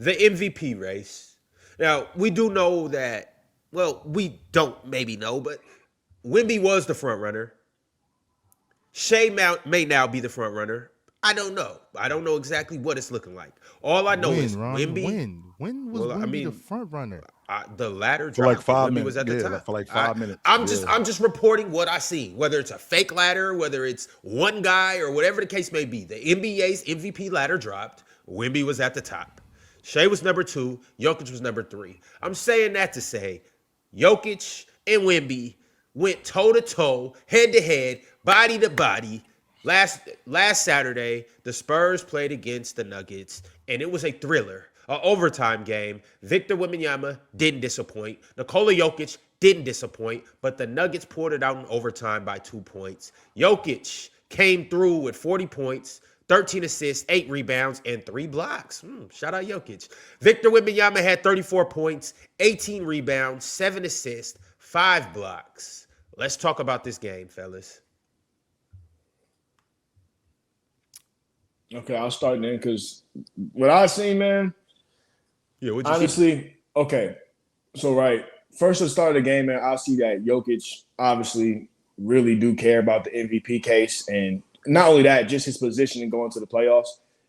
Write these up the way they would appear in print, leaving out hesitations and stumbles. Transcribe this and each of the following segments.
The MVP race. Now, we do know that, well, we don't maybe know, but Wemby was the front runner. Shea Mount may now be the front runner. I don't know. I don't know exactly what it's looking like. All I know When, is Ronnie? Wemby. When was Well, I Wemby the mean, front runner? the ladder For like dropped and five Wemby minutes. was at the Yeah, top. for like 5 minutes. Yeah. I'm just reporting what I seen. Whether it's a fake ladder, whether it's one guy, or whatever the case may be. The NBA's MVP ladder dropped. Wemby was at the top. Shea was number 2. Jokic was number 3. I'm saying that to say, Jokic and Wemby went toe to toe, head to head, body to body. Last Saturday, the Spurs played against the Nuggets, and it was a thriller, an overtime game. Victor Wembanyama didn't disappoint. Nikola Jokic didn't disappoint, but the Nuggets poured it out in overtime by 2 points. Jokic came through with 40 points, 13 assists, 8 rebounds, and 3 blocks. Shout out Jokic. Victor Wembanyama had 34 points, 18 rebounds, 7 assists, 5 blocks. Let's talk about this game, fellas. Okay, I'll start then because what I seen, man, Yeah, honestly, okay. So, right, first at the start of the game, man, I see that Jokic obviously really do care about the MVP case. And not only that, just his position in going to the playoffs.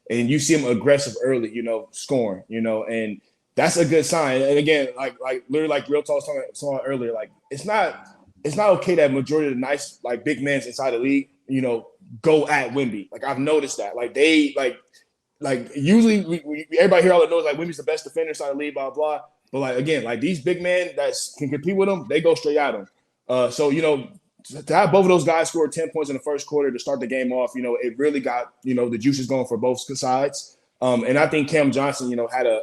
And you see him aggressive early, scoring, and that's a good sign. And again, like literally like Real Talk was talking earlier, like it's not okay that majority of the nice like big men inside the league, go at Wemby. Like I've noticed that. Like they usually everybody here all knows like Wemby's the best defender inside the league, blah blah. But like again, like these big men that can compete with him, they go straight at him. So to have both of those guys score 10 points in the first quarter to start the game off, it really got the juices going for both sides. And I think Cam Johnson, had an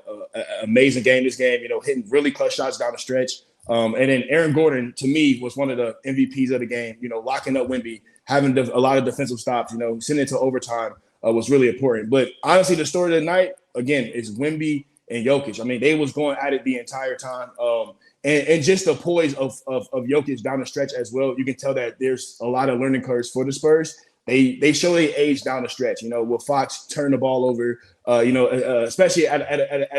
amazing game this game. Hitting really clutch shots down the stretch. And then Aaron Gordon, to me, was one of the MVPs of the game. Locking up Wemby, having a lot of defensive stops. Sending it to overtime was really important. But honestly, the story of the night again is Wemby and Jokic. I mean, they was going at it the entire time. And just the poise of Jokic down the stretch as well. You can tell that there's a lot of learning curves for the Spurs. They show they age down the stretch. Will Fox turn the ball over? Especially at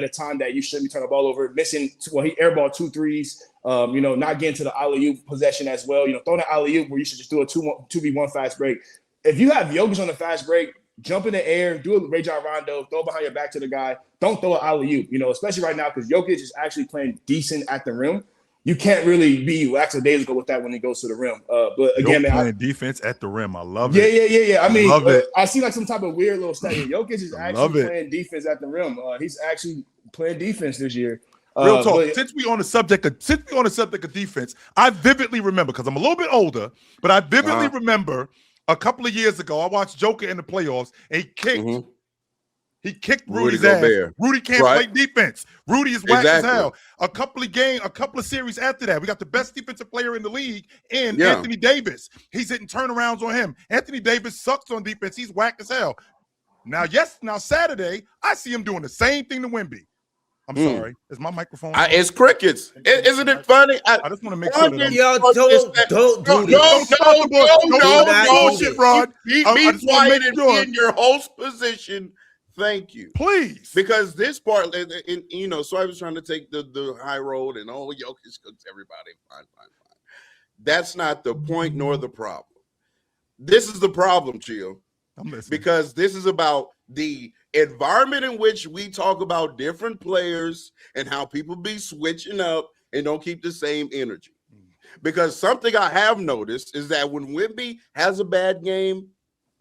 a time that you shouldn't be turning the ball over. Missing, he airballed 2 threes. Not getting to the alley-oop possession as well. Throwing an alley-oop where you should just do a 2v1 fast break. If you have Jokic on the fast break, jump in the air, do a Ray John Rondo, throw behind your back to the guy. Don't throw an alley-oop, especially right now because Jokic is actually playing decent at the rim. You can't really be lackadaisical with that when he goes to the rim. But again, man, playing defense at the rim. I love it. Yeah. I mean, love it. I see like some type of weird little stat here. Jokic is actually playing defense at the rim. He's actually playing defense this year. Real talk. Since we on the subject of defense, I vividly remember because I'm a little bit older, but I vividly remember a couple of years ago I watched Joker in the playoffs and he kicked. He kicked Rudy's ass. Rudy can't play defense. Rudy is whack as hell. A couple of series after that, we got the best defensive player in the league in Anthony Davis. He's hitting turnarounds on him. Anthony Davis sucks on defense. He's whack as hell. Now Saturday, I see him doing the same thing to Wemby. I'm sorry. Is my microphone? It's crickets. Isn't it funny? I just want to make sure that don't do this. No, bullshit, Rod. Be quiet and be in your host position. Thank you. Please. Because this part, so I was trying to take the high road and Jokic cooks everybody. Fine. That's not the point nor the problem. This is the problem, Chill. I'm listening. Because this is about the environment in which we talk about different players and how people be switching up and don't keep the same energy. Because something I have noticed is that when Wemby has a bad game,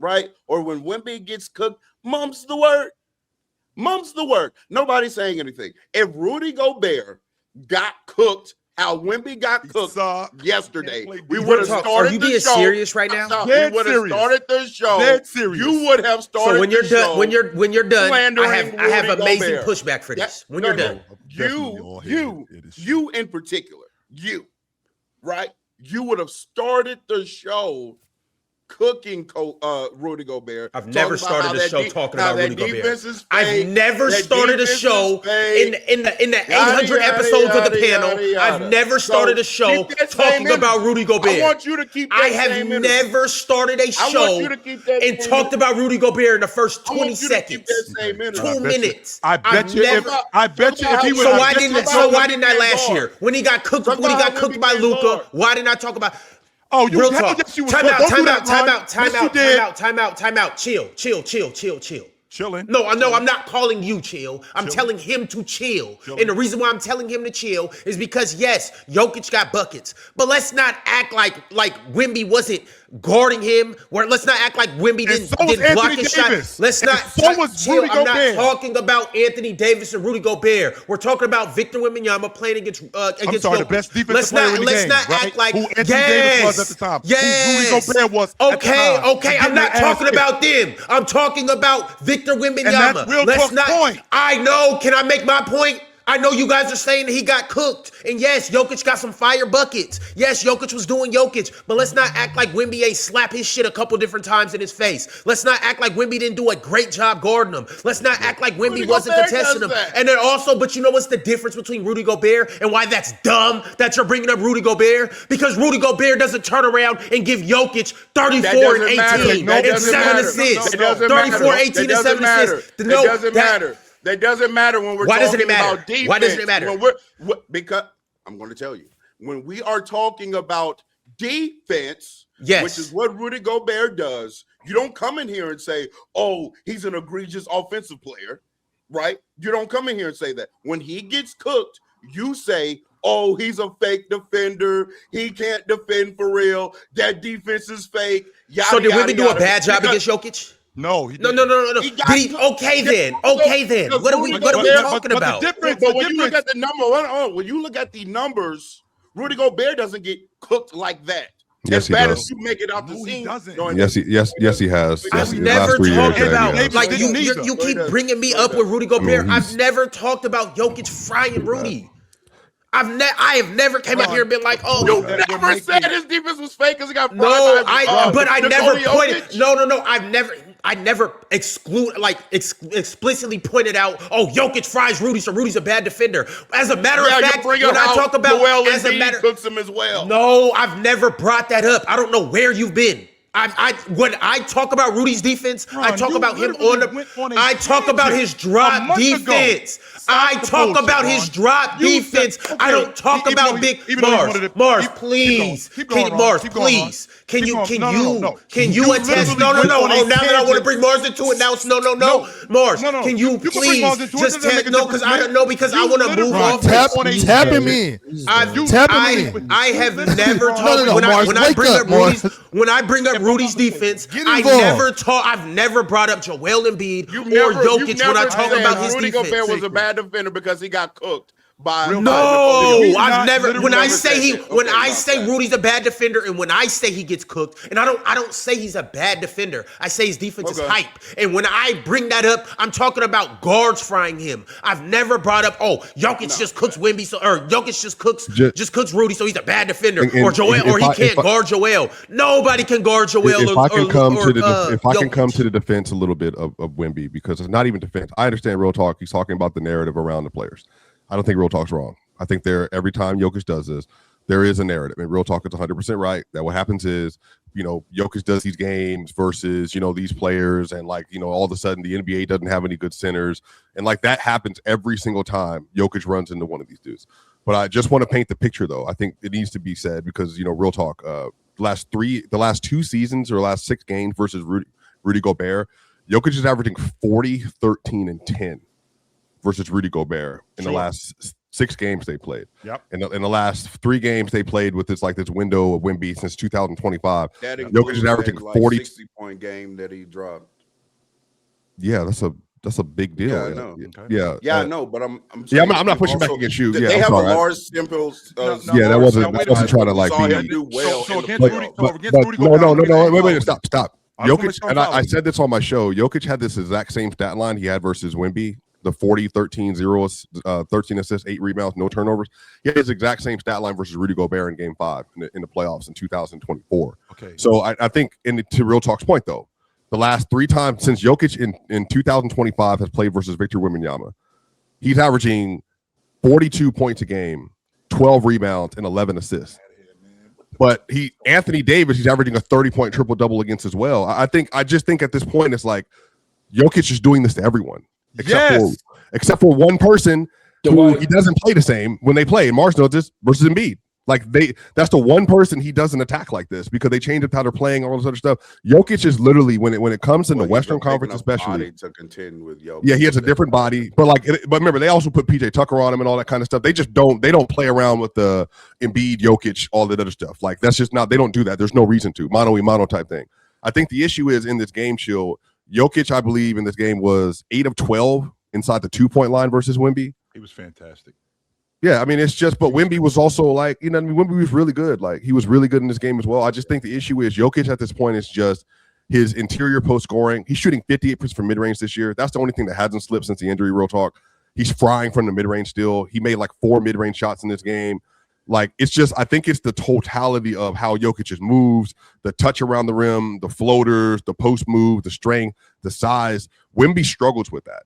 right, or when Wemby gets cooked, mum's the word. Nobody's saying anything. If Rudy Gobert got cooked, how Wemby got cooked yesterday, we would have started the show. Are you being serious right now? We would have started the show. Dead serious. You would have started. So when you're done, when you're done, I have amazing Gobert. pushback for this. When you're done, you in particular, right? You would have started the show cooking Rudy Gobert. I've never started a show talking about Rudy Gobert. I've never That started a show in the 800 episodes of the panel. I've never started a show talking about Rudy Gobert. I want you to keep that I have never started a show and talked about Rudy Gobert in the first 20 seconds. 2 minutes. I bet you if he was So why didn't I last year when he got cooked by Luka? Why didn't I talk about? Oh, you real hell talk. yes, you was. Time Don't do out. Chill. Chilling. No, I'm not calling you chill. I'm telling him to chill. And the reason why I'm telling him to chill is because, yes, Jokic got buckets. But let's not act like Wemby wasn't guarding him. Let's not act like Wemby didn't block his shot. Let's not chill. I'm not talking about Anthony Davis and Rudy Gobert. We're talking about Victor Wembanyama playing against Jokic. The best defensive player in the game. Let's not act like who Anthony Davis was at the time. Yes. Who Rudy Gobert was. Okay. I'm not talking about them. I'm talking about Victor Wembanyama. And that's real point. I know. Can I make my point? I know you guys are saying that he got cooked. And yes, Jokic got some fire buckets. Yes, Jokic was doing Jokic. But let's not act like Wemby ain't slap his shit a couple different times in his face. Let's not act like Wemby didn't do a great job guarding him. Let's not act like Wemby wasn't contesting him. And then also, but you know what's the difference between Rudy Gobert and why that's dumb that you're bringing up Rudy Gobert? Because Rudy Gobert doesn't turn around and give Jokic 34 and 18 and 7 assists. 34, 18 and 7 assists. It doesn't matter. That doesn't matter when we're talking about defense. Why doesn't it matter? Because I'm going to tell you, when we are talking about defense, yes, which is what Rudy Gobert does, you don't come in here and say, oh, he's an egregious offensive player, right? You don't come in here and say that. When he gets cooked, you say, oh, he's a fake defender. He can't defend for real. That defense is fake. So did Wemby do a bad job against Jokic? No. No. Okay then. What are we talking about? But when you look at the number, when you look at the numbers, Rudy Gobert doesn't get cooked like that. Yes, as he bad does. as you make it out the scene. He doesn't. Yes, he has. I've Yes, never talked about like Maybe you keep bringing me up with Rudy Gobert. I've never talked about Jokic frying Rudy. I have never came up here and been like, oh, you never said his defense was fake because he got I never pointed. No. I never explicitly pointed out, oh, Jokic fries Rudy, so Rudy's a bad defender. As a matter of fact, when I talk about cooks him as well. No, I've never brought that up. I don't know where you've been. When I talk about Rudy's defense, I talk about him I talk about his drop defense. I talk about his drop defense. I don't talk about big Mars. Please, please. Can you attest? No. Oh, now that I want to bring Mars into it, now it's no. Mars, can you please just tell? No, because I don't know because I want to move off. Tapping me. I have never talked when I bring up Rudy's defense. I've never brought up Joel Embiid or Jokic when I talk about his Rudy defense. Gobert was a bad defender because he got cooked by. No, I've never. When I say Rudy's a bad defender, and when I say he gets cooked, and I don't say he's a bad defender. I say his defense is hype. And when I bring that up, I'm talking about guards frying him. I've never brought up, oh, Jokic just cooks Wemby, or Jokic just cooks Rudy, so he's a bad defender, or Joel, or he can't guard Joel. Nobody can guard Joel. If I can come to the defense a little bit of Wemby, because it's not even defense. I understand real talk. He's talking about the narrative around the players. I don't think real talk's wrong. I think every time Jokic does this, there is a narrative. And real talk is 100% right. That what happens is, Jokic does these games versus, these players. And all of a sudden the NBA doesn't have any good centers. And that happens every single time Jokic runs into one of these dudes. But I just want to paint the picture, though. I think it needs to be said because, real talk, the last 2 seasons or last 6 games versus Rudy Gobert, Jokic is averaging 40, 13, and 10. Versus Rudy Gobert in the last 6 games they played. Yep. In the last 3 games they played with this window of Wemby since 2025. Jokic is averaging 40 60-point game that he dropped. Yeah, that's a big deal. Yeah, I know. Yeah, I know, but I'm not pushing back against you. They have a large sample. That wasn't trying to be. Do well. So against Rudy No, wait, stop. Jokic, and I said this on my show. Jokic had this exact same stat line he had versus Wemby the 40, 13, 0, 13 assists, 8 rebounds, no turnovers. He had his exact same stat line versus Rudy Gobert in Game 5 in the playoffs in 2024. Okay. So I think, to Real Talk's point, though, the last 3 times since Jokic in 2025 has played versus Victor Wembanyama, he's averaging 42 points a game, 12 rebounds, and 11 assists. But Anthony Davis, he's averaging a 30-point triple-double against as well. I just think at this point, it's like Jokic is doing this to everyone, except for one person who he doesn't play the same when they play. And Marshall just versus Embiid. Like that's the one person he doesn't attack like this because they changed up how they're playing, all this other stuff. Jokic is literally when it comes in the Western Conference, especially to contend with Jokic. Yeah, he has a different body, but remember they also put PJ Tucker on him and all that kind of stuff. They just don't play around with the Embiid, Jokic, all that other stuff. Like that's just not. They don't do that. There's no reason to mano type thing. I think the issue is in this game, Chill. Jokic, I believe in this game was 8 of 12 inside the 2-point line versus Wemby. He was fantastic. Yeah, I mean, it's just, but Wemby was also like, Wemby was really good. Like, he was really good in this game as well. I just think the issue is Jokic at this point is just his interior post scoring. He's shooting 58% from mid range this year. That's the only thing that hasn't slipped since the injury, Real Talk. He's frying from the mid range still. He made like 4 mid range shots in this game. Like, it's just, I think it's the totality of how Jokic just moves, the touch around the rim, the floaters, the post move, the strength, the size. Wemby struggles with that.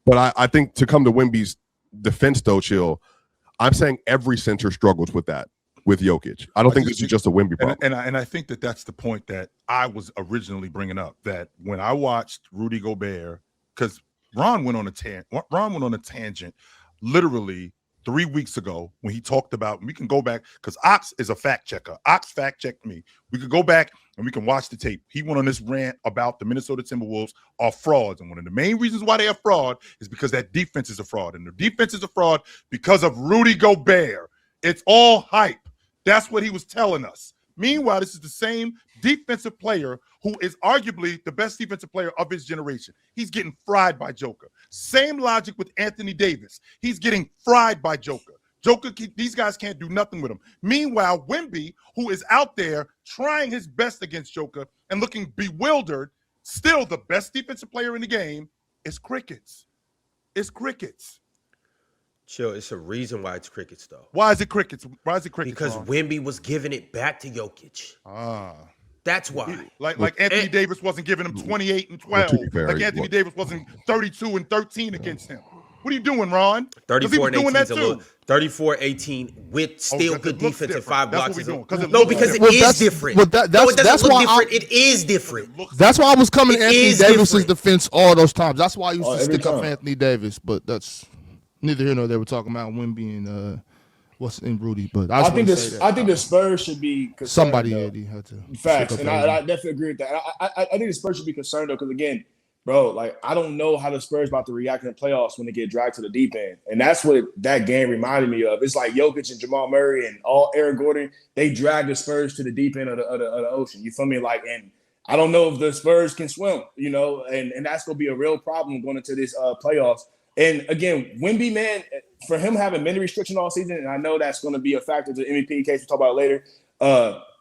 But I think to come to Wemby's defense, though, Chill, I'm saying every center struggles with that with Jokic. I don't think this is just a Wemby problem. And I think that's the point that I was originally bringing up, that when I watched Rudy Gobert, because Ron went on a tangent literally 3 weeks ago when he talked about, we can go back because Ox is a fact checker. Ox fact checked me. We could go back and we can watch the tape. He went on this rant about the Minnesota Timberwolves are frauds. And one of the main reasons why they are fraud is because that defense is a fraud. And the defense is a fraud because of Rudy Gobert. It's all hype. That's what he was telling us. Meanwhile, this is the same defensive player who is arguably the best defensive player of his generation. He's getting fried by Joker. Same logic with Anthony Davis. He's getting fried by Joker. These guys can't do nothing with him. Meanwhile, Wemby, who is out there trying his best against Joker and looking bewildered, still the best defensive player in the game, is crickets. It's crickets. Chill, it's a reason why it's crickets, though. Why is it crickets? Why is it crickets? Because Wemby was giving it back to Jokic. That's why. Like Anthony Davis wasn't giving him 28 and 12. Like Anthony Davis wasn't 32 and 13 against him. What are you doing, Ron? 34 and 18 34-18 with still good defense and 5 blocks. No, because it is different. No, it doesn't look different. It is different. That's why I was coming to Anthony Davis's defense all those times. That's why I used to stick up for Anthony Davis, but that's neither here nor there. We're talking about Wemby and what's in Rudy, but I think the Spurs should be concerned. Somebody had to facts, and I definitely agree with that. I think the Spurs should be concerned though, because again, bro, like I don't know how the Spurs about to react in the playoffs when they get dragged to the deep end, and that's what that game reminded me of. It's like Jokic and Jamal Murray and all Aaron Gordon, they dragged the Spurs to the deep end of the ocean. You feel me? Like, and I don't know if the Spurs can swim, and that's gonna be a real problem going into this playoffs. And again, Wemby, man, for him having minute restriction all season, and I know that's going to be a factor to the MVP case we'll talk about later.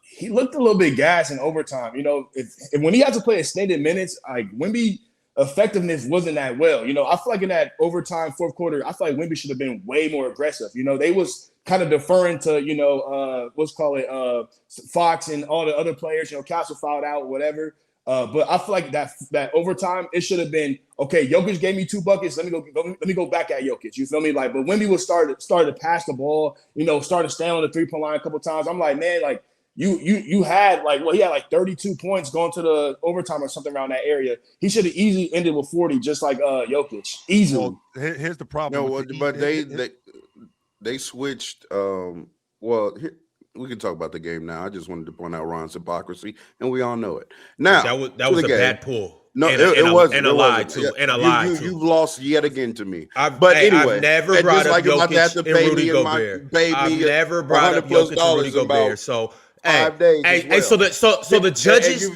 He looked a little bit gassed in overtime. If when he had to play extended minutes, like Wemby effectiveness wasn't that well. I feel like in that overtime fourth quarter, I feel like Wemby should have been way more aggressive. They was kind of deferring to Fox and all the other players. Castle fouled out, whatever. But I feel like that overtime, it should have been, okay, Jokic gave me 2 buckets. Let me go back at Jokic. You feel me? Like, but Wemby was started to pass the ball, started to stay on the 3-point line a couple times. I'm like, man, like you had he had like 32 points going to the overtime or something around that area. He should have easily ended with 40, just like Jokic. Easily. Well, here's the problem. They switched. We can talk about the game now. I just wanted to point out Ron's hypocrisy, and we all know it. Now that was a bad pull. No, it wasn't. And a lie too. And a lie too. You've lost yet again to me. Anyway, I've never brought up Jokic and Rudy Gobert. I've never brought up Jokic and Rudy Gobert. So 5 days. So the judges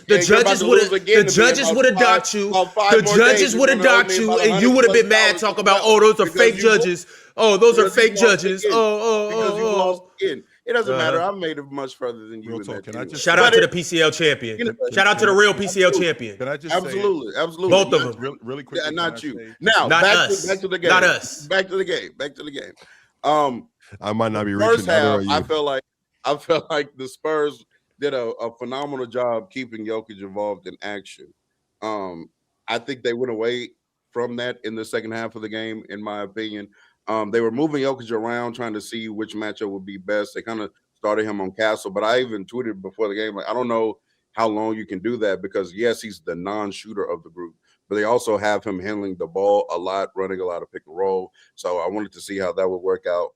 would have docked you. The judges would have docked you, and you would have been mad. Talk about those are fake judges. Oh, those are fake judges. Oh. It doesn't matter. I made it much further than you. Shout out to the PCL champion. Shout out to the real PCL champion. Can I just absolutely. Both of them. Really quick. Not you. Now, not back us. Back to the game. Not us. Back to the game. I might not be first reaching. Half, I felt like the Spurs did a phenomenal job keeping Jokic involved in action. I think they went away from that in the second half of the game, in my opinion. They were moving Jokic around, trying to see which matchup would be best. They kind of started him on Castle, but I even tweeted before the game, like, I don't know how long you can do that because, yes, he's the non-shooter of the group, but they also have him handling the ball a lot, running a lot of pick and roll. So I wanted to see how that would work out.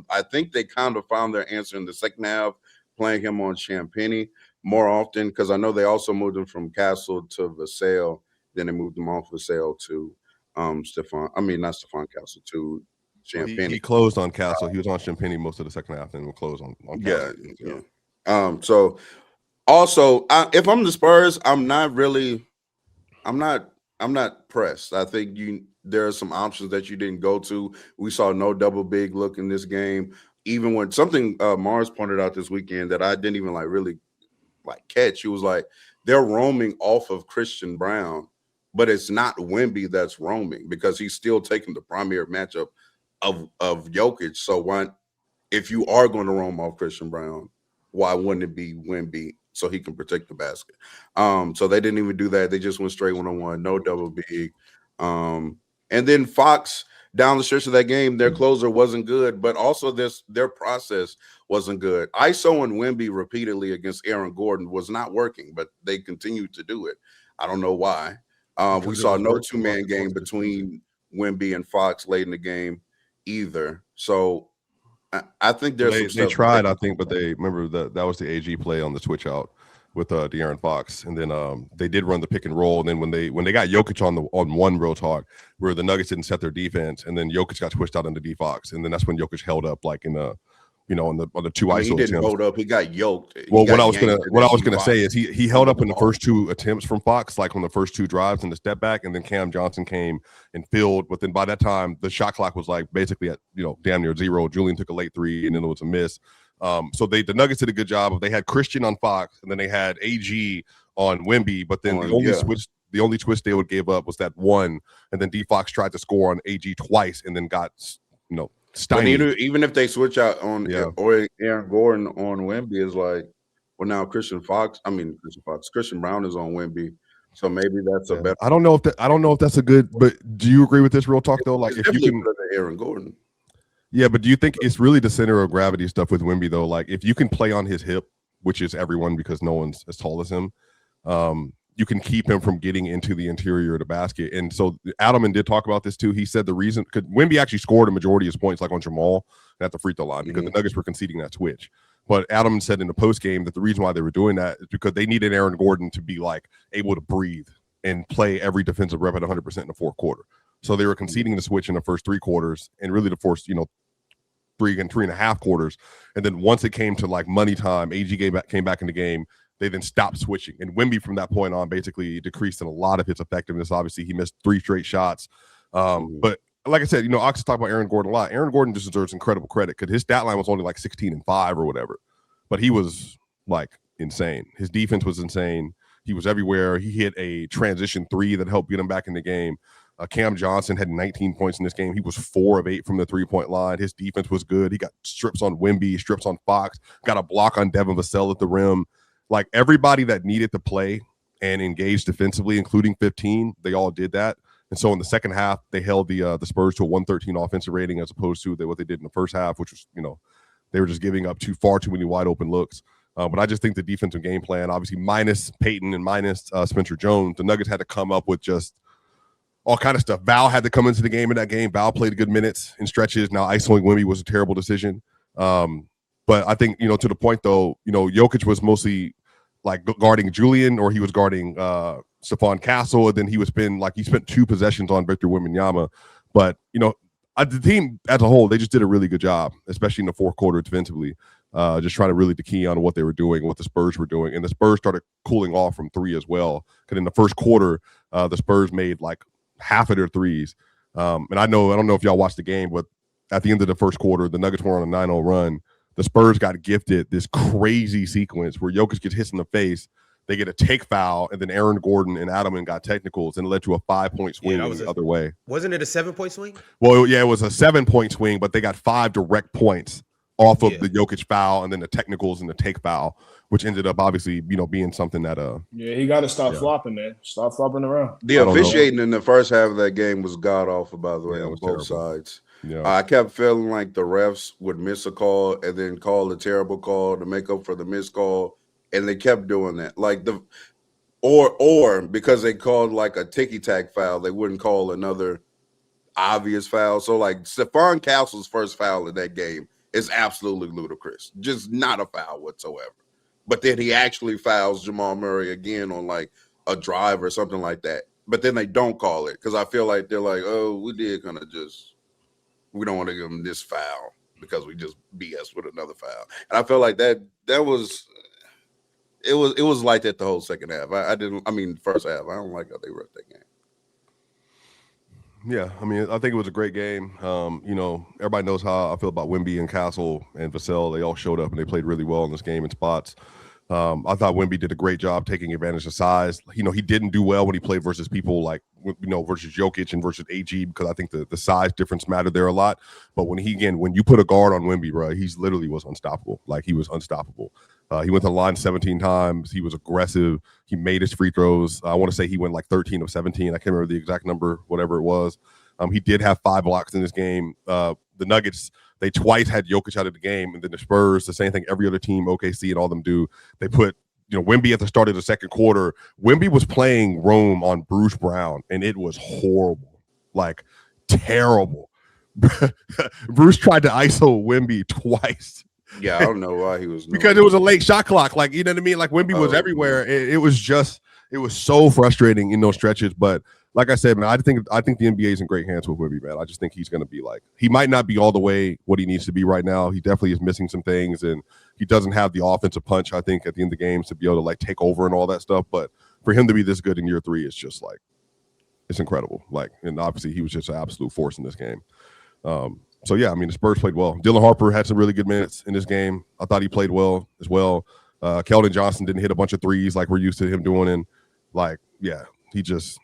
I think they kind of found their answer in the second half, playing him on Champagny more often, because I know they also moved him from Castle to Vassell. Then they moved him off Vassell to not Stephon Castle, to Champagny. He closed on Castle. He was on Champagny most of the second half, and will close on Castle. Yeah. So also, if I'm the Spurs, I'm not pressed. I think there are some options that you didn't go to. We saw no double big look in this game. Even when something Mars pointed out this weekend that I didn't even really catch, he was like, they're roaming off of Christian Brown, but it's not Wemby that's roaming because he's still taking the primary matchup of Jokic. So if you are going to roam off Christian Brown, why wouldn't it be Wemby so he can protect the basket? So they didn't even do that. They just went straight 1-on-1, no double big. And then Fox, down the stretch of that game, their closer wasn't good, but also their process wasn't good. ISO and Wemby repeatedly against Aaron Gordon was not working, but they continued to do it. I don't know why. We saw no two-man game between Wemby and Fox late in the game either. So I think they tried, I think, but they remember that was the AG play on the switch out with De'Aaron Fox, and then they did run the pick and roll. And then when they got Jokic on one real talk where the Nuggets didn't set their defense, and then Jokic got switched out into D Fox, and then that's when Jokic held up in the on the two ISO. He didn't hold up. He got yoked. What I was gonna say is he held up in the first two attempts from Fox, like on the first two drives in the step back, and then Cam Johnson came and filled. But then by that time, the shot clock was basically at damn near zero. Julian took a late three, and then it was a miss. So the Nuggets did a good job. They had Christian on Fox, and then they had AG on Wemby. But then the only twist they would give up was that one, and then D Fox tried to score on AG twice, and then got stymied. But even if they switch out on or Aaron Gordon on Wemby, is now Christian Brown is on Wemby. So maybe that's a better. I don't know if that's a good. But do you agree with this real talk though? If you can, Aaron Gordon. Yeah, but do you think it's really the center of gravity stuff with Wemby though? If you can play on his hip, which is everyone because no one's as tall as him, you can keep him from getting into the interior of the basket. And so Adelman did talk about this too. He said the reason because Wemby actually scored a majority of his points on Jamal at the free throw line because the Nuggets were conceding that switch. But Adelman said in the post game that the reason why they were doing that is because they needed Aaron Gordon to be able to breathe and play every defensive rep at 100% in the fourth quarter. So they were conceding the switch in the first three quarters and really the first, 3.5 quarters. And then once it came to money time, AG came back in the game. They then stopped switching. And Wemby from that point on basically decreased in a lot of his effectiveness. Obviously, he missed 3 straight shots. But like I said, Ox talked about Aaron Gordon a lot. Aaron Gordon just deserves incredible credit because his stat line was only 16-5 or whatever. But he was insane. His defense was insane. He was everywhere. He hit a transition 3 that helped get him back in the game. Cam Johnson had 19 points in this game. He was 4 of 8 from the 3-point line. His defense was good. He got strips on Wemby, strips on Fox, got a block on Devin Vassell at the rim. Everybody that needed to play and engage defensively, including 15, they all did that. And so in the second half, they held the Spurs to a 113 offensive rating as opposed to what they did in the first half, which was, they were just giving up far too many wide open looks. But I just think the defensive game plan, obviously minus Peyton and minus Spencer Jones, the Nuggets had to come up with just all kind of stuff. Val had to come into the game in that game. Val played good minutes in stretches. Now isolating Wemby was a terrible decision. But I think, to the point though, Jokic was mostly guarding Julian or he was guarding Stephon Castle. And then he spent 2 possessions on Victor Wembanyama. But, the team as a whole, they just did a really good job, especially in the fourth quarter defensively. Just trying to really key on what they were doing, what the Spurs were doing. And the Spurs started cooling off from 3 as well. Because in the first quarter, the Spurs made half of their threes. And I don't know if y'all watched the game, but at the end of the first quarter, the Nuggets were on a 9-0 run. the Spurs got gifted this crazy sequence where Jokic gets hit in the face. They get a take foul, and then Aaron Gordon and Adelman got technicals, and it led to a 5-point swing the other way. Wasn't it a 7-point swing? Well, yeah, it was a 7-point swing, but they got 5 direct points off of the Jokic foul, and then the technicals and the take foul, which ended up obviously, being something that he got to stop flopping, man. Stop flopping around. The officiating in the first half of that game was god awful, by the way, on both sides. Yeah. I kept feeling like the refs would miss a call and then call a terrible call to make up for the missed call. And they kept doing that, like or because they called like a ticky-tack foul, they wouldn't call another obvious foul. So like Stephon Castle's first foul in that game is absolutely ludicrous, just not a foul whatsoever. But then he actually fouls Jamal Murray again on like a drive or something like that. But then they don't call it because I feel like they're like, oh, we don't want to give him this foul because we just BS with another foul. And I feel like that was. It was like that the whole second half. First half. I don't like how they wrote that game. Yeah, I think it was a great game. Everybody knows how I feel about Wemby and Castle and Vassell. They all showed up and they played really well in this game in spots. I thought Wemby did a great job taking advantage of size. He didn't do well when he played versus people like, versus Jokic and versus AG, because I think the size difference mattered there a lot. But when you put a guard on Wemby, bro, he literally was unstoppable. Like, he was unstoppable. He went to the line 17 times. He was aggressive. He made his free throws. I want to say he went like 13 of 17. I can't remember the exact number, whatever it was. He did have 5 blocks in this game. The Nuggets, they twice had Jokic out of the game, and then the Spurs, the same thing every other team, OKC and all them do. They put Wemby at the start of the second quarter. Wemby was playing Rome on Bruce Brown, and it was horrible, like terrible. Bruce tried to ISO Wemby twice. Yeah, I don't know why he was because it was a late shot clock. Like, you know what I mean? Like, Wemby was everywhere. It was so frustrating in those stretches. But like I said, man, I think the NBA is in great hands with Wemby, man. I just think he's going to be like, he might not be all the way what he needs to be right now. He definitely is missing some things, and he doesn't have the offensive punch, I think, at the end of the games to be able to like take over and all that stuff. But for him to be this good in year 3 is just like, it's incredible. Like, and obviously he was just an absolute force in this game. So, yeah, the Spurs played well. Dylan Harper had some really good minutes in this game. I thought he played well as well. Keldon Johnson didn't hit a bunch of threes like we're used to him doing. And, like, he was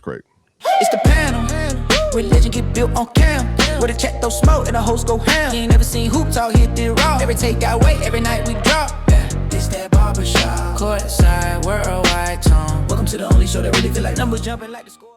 great. It's the panel. Religion get built on cam. Where the chat throw smoke and the host go ham. You ain't never seen Hoop Talk hit the raw. Every take got weight, every night we drop. This that barbershop. Courtside, worldwide tone. Welcome to the only show that really feel like numbers jumping like the score.